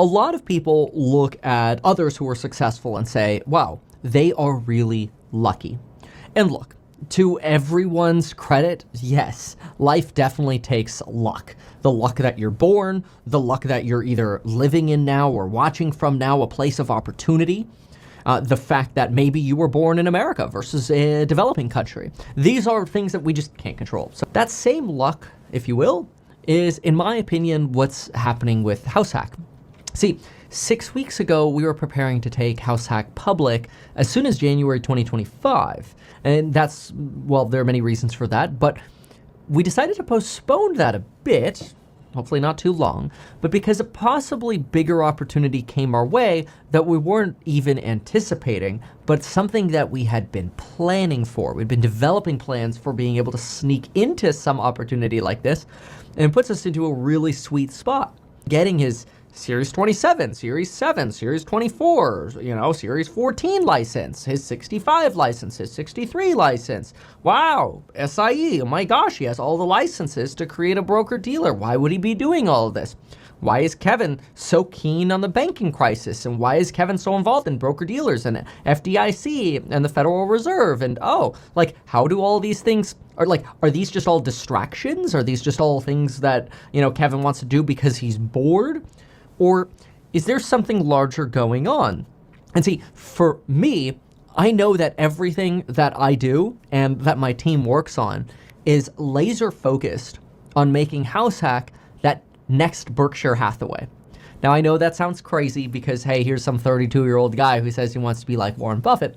A lot of people look at others who are successful and say, wow, they are really lucky. And look, to everyone's credit, yes, life definitely takes luck. The luck that you're born, the luck that you're either living in now or watching from now, a place of opportunity. The fact that maybe you were born in America versus a developing country. These are things that we just can't control. So that same luck, if you will, is, in my opinion, what's happening with HouseHack. See, 6 weeks ago, we were preparing to take HouseHack public as soon as January 2025. And that's, well, there are many reasons for that, but we decided to postpone that a bit, hopefully not too long, but because a possibly bigger opportunity came our way that we weren't even anticipating, but something that we had been planning for. We'd been developing plans for being able to sneak into some opportunity like this, and it puts us into a really sweet spot. Getting his Series 27, Series 7, Series 24, Series 14 license, his 65 license, his 63 license. Wow, SIE, oh my gosh, he has all the licenses to create a broker-dealer. Why would he be doing all of this? Why is Kevin so keen on the banking crisis? And why is Kevin so involved in broker-dealers and FDIC and the Federal Reserve? And how do all these things, are these just all distractions? Are these just all things that, Kevin wants to do because he's bored? Or is there something larger going on? And see, for me, I know that everything that I do and that my team works on is laser focused on making HouseHack that next Berkshire Hathaway. Now, I know that sounds crazy because, hey, here's some 32-year-old guy who says he wants to be like Warren Buffett.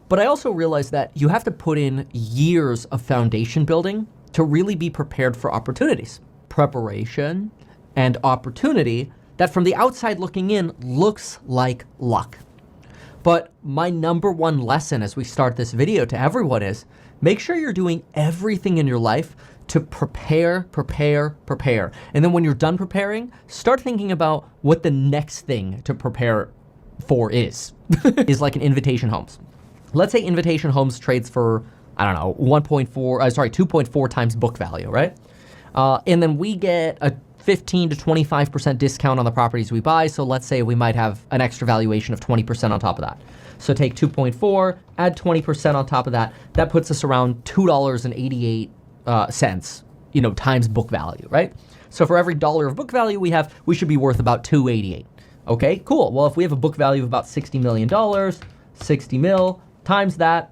But I also realize that you have to put in years of foundation building to really be prepared for opportunities. Preparation and opportunity that from the outside looking in looks like luck. But my number one lesson as we start this video to everyone is make sure you're doing everything in your life to prepare. And then when you're done preparing, start thinking about what the next thing to prepare for is. Is like an Invitation Homes. Let's say Invitation Homes trades for, 2.4 times book value, right? And then we get a 15 to 25% discount on the properties we buy. So let's say we might have an extra valuation of 20% on top of that. So take 2.4, add 20% on top of that. That puts us around $2.88, times book value, right? So for every dollar of book value we have, we should be worth about $2.88. Okay, cool. Well, if we have a book value of about $60 million, 60 mil times that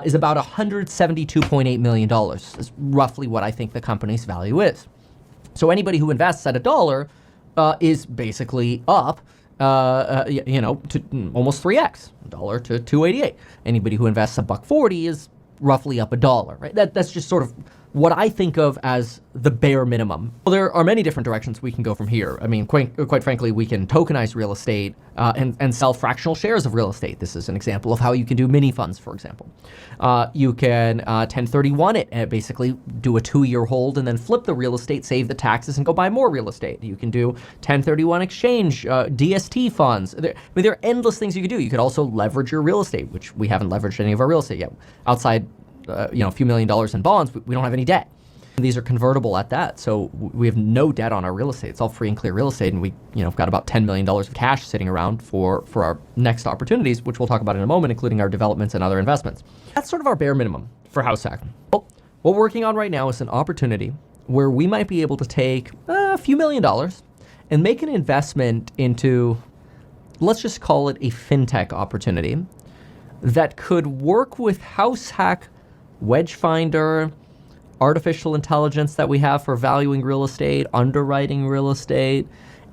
is about $172.8 million. Is roughly what I think the company's value is. So anybody who invests at $1 is basically up, to almost 3x, $1 to $2.88. Anybody who invests $1.40 is roughly up $1, right? That's just sort of what I think of as the bare minimum. Well, there are many different directions we can go from here. I mean, quite frankly, we can tokenize real estate and sell fractional shares of real estate. This is an example of how you can do mini funds, for example. You can 1031 it and basically do a 2-year hold and then flip the real estate, save the taxes, and go buy more real estate. You can do 1031 exchange, DST funds. There are endless things you could do. You could also leverage your real estate, which we haven't leveraged any of our real estate yet. Outside a few $1 million in bonds, we don't have any debt. These are convertible at that, so we have no debt on our real estate. It's all free and clear real estate, and we, got about $10 million of cash sitting around for our next opportunities, which we'll talk about in a moment, including our developments and other investments. That's sort of our bare minimum for HouseHack. Well, what we're working on right now is an opportunity where we might be able to take a few $1 million and make an investment into, let's just call it a fintech opportunity that could work with HouseHack Wedge Finder, artificial intelligence that we have for valuing real estate, underwriting real estate,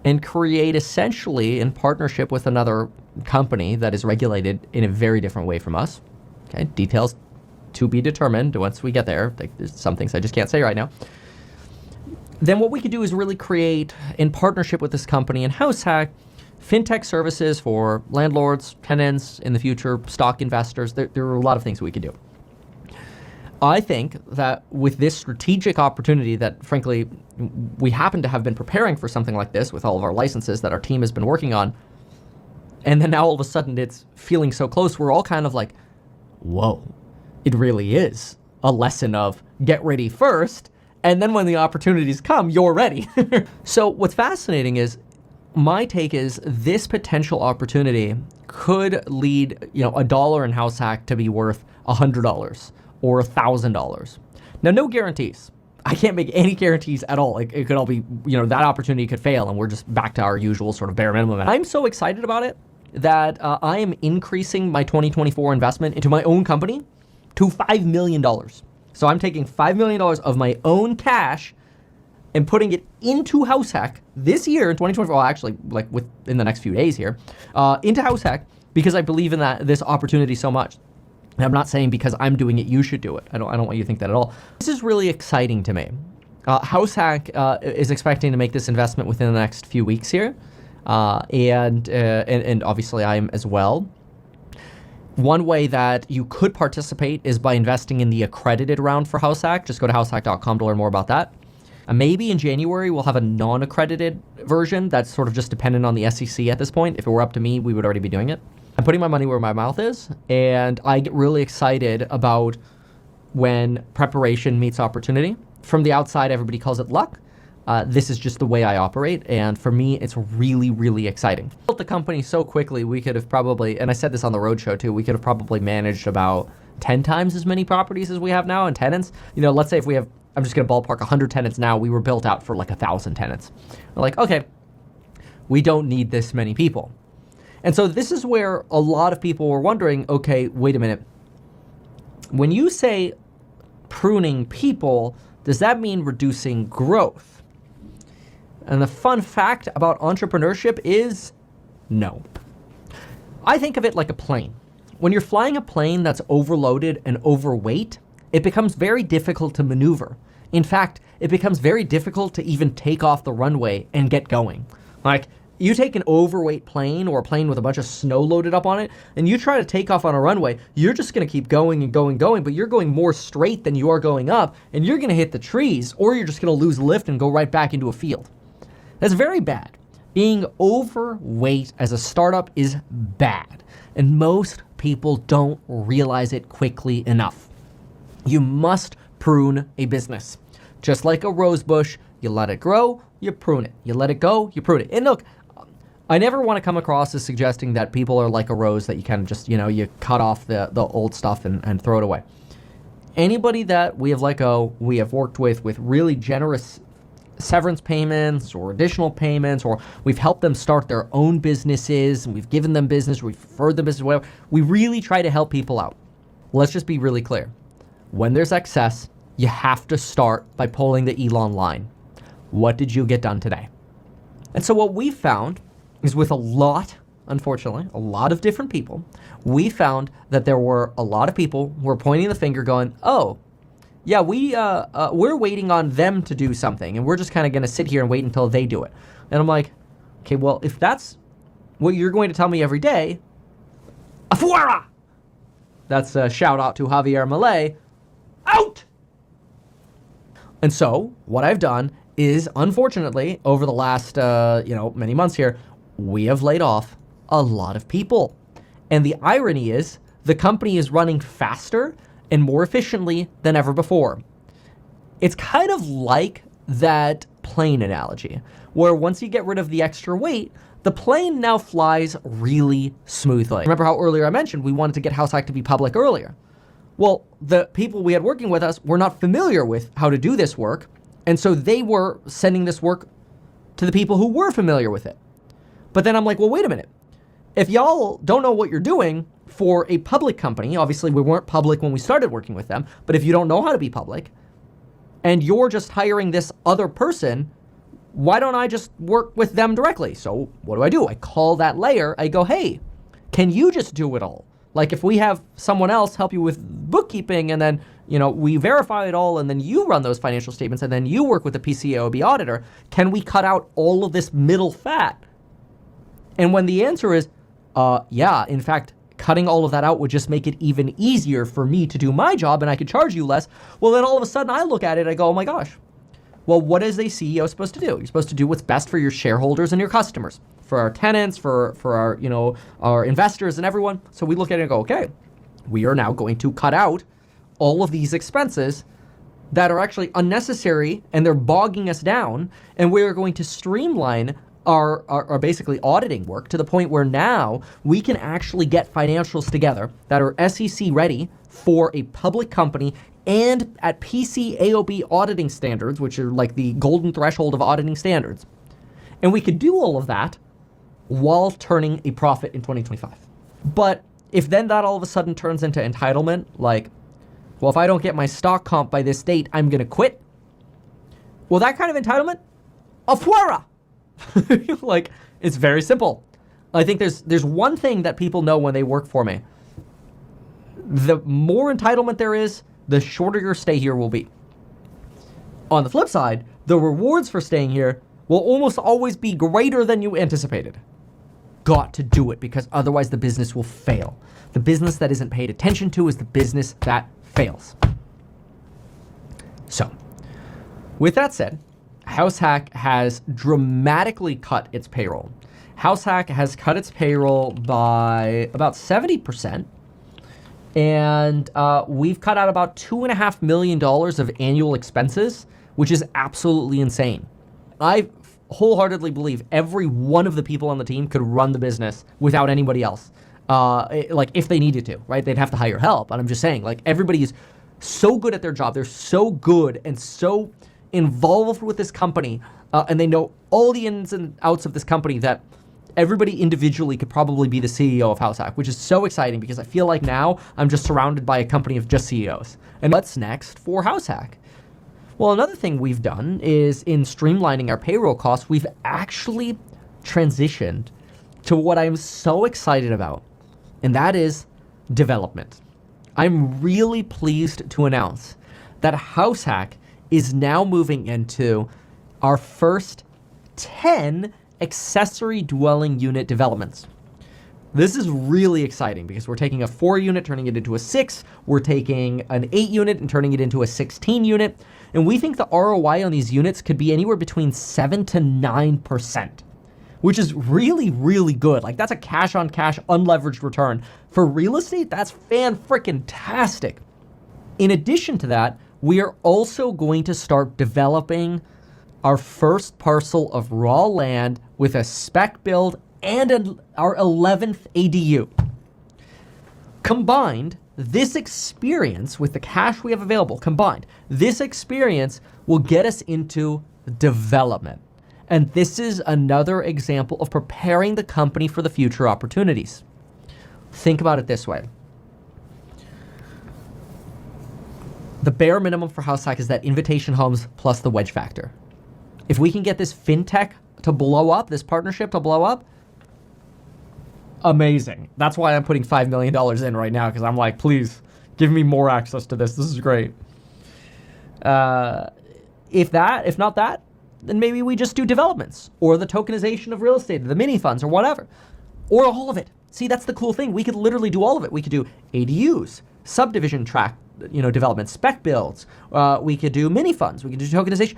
and create essentially in partnership with another company that is regulated in a very different way from us. Okay, details to be determined once we get there. There's some things I just can't say right now. Then what we could do is really create, in partnership with this company and HouseHack, fintech services for landlords, tenants, in the future, stock investors. There are a lot of things we could do. I think that with this strategic opportunity that, frankly, we happen to have been preparing for something like this with all of our licenses that our team has been working on, and then now all of a sudden it's feeling so close, we're all kind of like, whoa, it really is a lesson of get ready first, and then when the opportunities come, you're ready. So what's fascinating is my take is this potential opportunity could lead, a dollar in HouseHack to be worth $100 or $1,000. Now, no guarantees. I can't make any guarantees at all. It could all be, that opportunity could fail and we're just back to our usual sort of bare minimum. I'm so excited about it that I am increasing my 2024 investment into my own company to $5 million. So I'm taking $5 million of my own cash and putting it into HouseHack this year in 2024, well, actually, like within the next few days here, into HouseHack because I believe in this opportunity so much. And I'm not saying because I'm doing it, you should do it. I don't want you to think that at all. This is really exciting to me. HouseHack is expecting to make this investment within the next few weeks here. And obviously I am as well. One way that you could participate is by investing in the accredited round for HouseHack. Just go to househack.com to learn more about that. Maybe in January we'll have a non-accredited version that's sort of just dependent on the SEC at this point. If it were up to me, we would already be doing it. I'm putting my money where my mouth is, and I get really excited about when preparation meets opportunity. From the outside, everybody calls it luck. This is just the way I operate, and for me, it's really, really exciting. We built the company so quickly, we could have probably, and I said this on the roadshow too, we could have probably managed about 10 times as many properties as we have now and tenants. Let's say if we have, I'm just going to ballpark 100 tenants now, we were built out for like 1,000 tenants. We're like, okay, we don't need this many people. And so this is where a lot of people were wondering, okay, wait a minute. When you say pruning people, does that mean reducing growth? And the fun fact about entrepreneurship is no. I think of it like a plane. When you're flying a plane that's overloaded and overweight, it becomes very difficult to maneuver. In fact, it becomes very difficult to even take off the runway and get going. Like, you take an overweight plane or a plane with a bunch of snow loaded up on it, and you try to take off on a runway, you're just going to keep going and going, but you're going more straight than you are going up, and you're going to hit the trees, or you're just going to lose lift and go right back into a field. That's very bad. Being overweight as a startup is bad, and most people don't realize it quickly enough. You must prune a business. Just like a rose bush, you let it grow, you prune it. You let it go, you prune it. And look, I never want to come across as suggesting that people are like a rose that you kind of just, you cut off the old stuff and throw it away. Anybody that we have let go, we have worked with really generous severance payments or additional payments, or we've helped them start their own businesses, and we've given them business, we've referred them business, whatever. We really try to help people out. Let's just be really clear. When there's excess, you have to start by pulling the Elon line. What did you get done today? And so what we found is with a lot of different people, we found that there were a lot of people who were pointing the finger going, oh, yeah, we're waiting on them to do something, and we're just kind of going to sit here and wait until they do it. And I'm like, okay, well, if that's what you're going to tell me every day, afuera! That's a shout out to Javier Milei. Out! And so what I've done is, unfortunately, over the last, many months here, we have laid off a lot of people. And the irony is the company is running faster and more efficiently than ever before. It's kind of like that plane analogy, where once you get rid of the extra weight, the plane now flies really smoothly. Remember how earlier I mentioned we wanted to get HouseHack to be public earlier? Well, the people we had working with us were not familiar with how to do this work, and so they were sending this work to the people who were familiar with it. But then I'm like, well, wait a minute. If y'all don't know what you're doing for a public company, obviously we weren't public when we started working with them, but if you don't know how to be public, and you're just hiring this other person, why don't I just work with them directly? So what do? I call that layer. I go, hey, can you just do it all? Like if we have someone else help you with bookkeeping and then, we verify it all and then you run those financial statements and then you work with the PCAOB auditor, can we cut out all of this middle fat? And when the answer is, yeah, in fact, cutting all of that out would just make it even easier for me to do my job and I could charge you less. Well, then all of a sudden I look at it, I go, oh my gosh. Well, what is a CEO supposed to do? You're supposed to do what's best for your shareholders and your customers, for our tenants, for our, our investors and everyone. So we look at it and go, okay, we are now going to cut out all of these expenses that are actually unnecessary and they're bogging us down. And we're going to streamline our basically auditing work to the point where now we can actually get financials together that are SEC ready for a public company and at PCAOB auditing standards, which are like the golden threshold of auditing standards. And we could do all of that while turning a profit in 2025. But if then that all of a sudden turns into entitlement, like, well, if I don't get my stock comp by this date, I'm going to quit. Well, that kind of entitlement, afuera. Like, it's very simple. I think there's one thing that people know when they work for me. The more entitlement there is, the shorter your stay here will be. On the flip side, the rewards for staying here will almost always be greater than you anticipated. Got to do it, because otherwise the business will fail. The business that isn't paid attention to is the business that fails. So, with that said, HouseHack has dramatically cut its payroll. HouseHack has cut its payroll by about 70%, and we've cut out about $2.5 million of annual expenses, which is absolutely insane. I wholeheartedly believe every one of the people on the team could run the business without anybody else. Like, if they needed to, right? They'd have to hire help. And I'm just saying, like, everybody is so good at their job. They're so good and so involved with this company, and they know all the ins and outs of this company that everybody individually could probably be the CEO of HouseHack, which is so exciting because I feel like now I'm just surrounded by a company of just CEOs. And what's next for HouseHack? Well, another thing we've done is in streamlining our payroll costs, we've actually transitioned to what I'm so excited about, and that is development. I'm really pleased to announce that HouseHack is now moving into our first 10 accessory dwelling unit developments. This is really exciting because we're taking a 4 unit, turning it into a 6. We're taking an 8 unit and turning it into a 16 unit. And we think the ROI on these units could be anywhere between 7 to 9%, which is really, really good. Like, that's a cash on cash unleveraged return. For real estate, that's fan-frickin-tastic. In addition to that, we are also going to start developing our first parcel of raw land with a spec build and our 11th ADU. Combined, this experience with the cash we have available, this experience will get us into development. And this is another example of preparing the company for the future opportunities. Think about it this way. The bare minimum for HouseHack is that Invitation Homes plus the wedge factor. If we can get this fintech to blow up, this partnership to blow up, amazing. That's why I'm putting $5 million in right now, because I'm like, please give me more access to this. This is great. If not that, then maybe we just do developments or the tokenization of real estate, the mini funds or whatever, or all of it. See, that's the cool thing. We could literally do all of it. We could do ADUs, subdivision track, development, spec builds. We could do mini funds. We could do tokenization.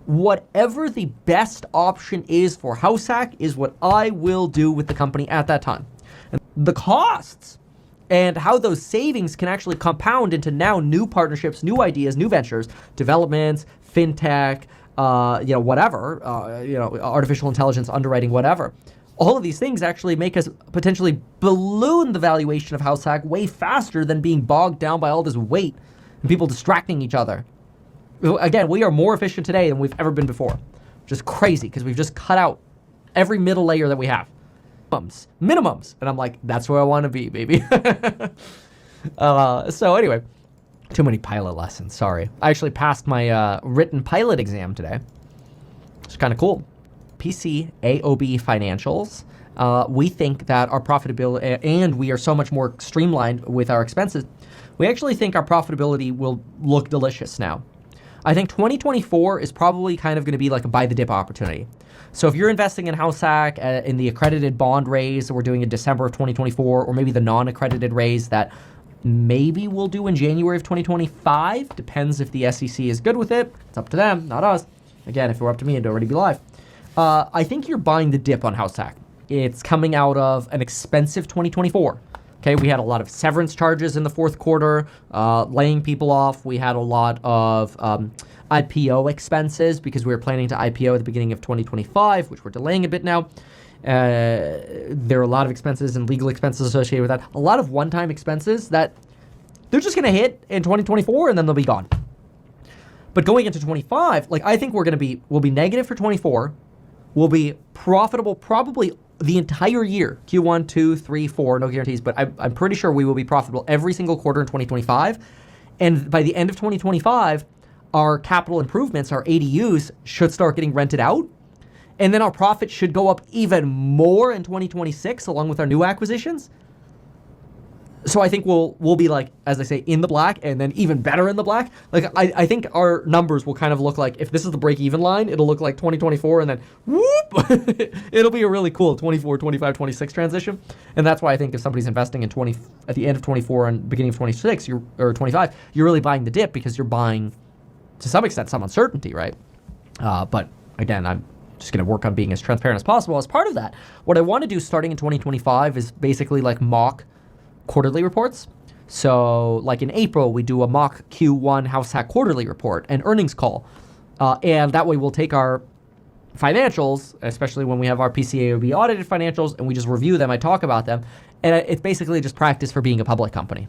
Whatever the best option is for HouseHack is what I will do with the company at that time. And the costs and how those savings can actually compound into now new partnerships, new ideas, new ventures, developments, fintech, whatever, artificial intelligence, underwriting, whatever. All of these things actually make us potentially balloon the valuation of HouseHack way faster than being bogged down by all this weight and people distracting each other. Again, we are more efficient today than we've ever been before. Just crazy, because we've just cut out every middle layer that we have. Minimums. And I'm like, that's where I want to be, baby. So anyway, too many pilot lessons, sorry. I actually passed my written pilot exam today. It's kind of cool. PCAOB financials. We think that our profitability, and we are so much more streamlined with our expenses, we actually think our profitability will look delicious now. I think 2024 is probably kind of going to be like a buy the dip opportunity. So if you're investing in HouseHack in the accredited bond raise that we're doing in December of 2024, or maybe the non-accredited raise that maybe we'll do in January of 2025, depends if the SEC is good with it. It's up to them, not us. Again, if it were up to me, it'd already be live. I think you're buying the dip on HouseHack. It's coming out of an expensive 2024. Okay, we had a lot of severance charges in the fourth quarter, laying people off. We had a lot of IPO expenses because we were planning to IPO at the beginning of 2025, which we're delaying a bit now. There are a lot of expenses and legal expenses associated with that. A lot of one-time expenses that they're just going to hit in 2024 and then they'll be gone. But going into 25, like I think we'll be negative for 24. We'll be profitable probably the entire year, Q1, 2, 3, 4, no guarantees, but I'm pretty sure we will be profitable every single quarter in 2025. And by the end of 2025, our capital improvements, our ADUs should start getting rented out. And then our profit should go up even more in 2026 along with our new acquisitions. So I think we'll be like, as I say, in the black and then even better in the black. Like I think our numbers will kind of look like, if this is the break-even line, it'll look like 2024 and then whoop, it'll be a really cool 24, 25, 26 transition. And that's why I think if somebody's investing in at the end of 24 and beginning of 26 or 25, you're really buying the dip because you're buying, to some extent, some uncertainty, right? But again, I'm just going to work on being as transparent as possible. As part of that, what I want to do starting in 2025 is basically like mock quarterly reports. So like in April, we do a mock Q1 HouseHack quarterly report and earnings call. And that way we'll take our financials, especially when we have our PCAOB audited financials, and we just review them. I talk about them. And it's basically just practice for being a public company.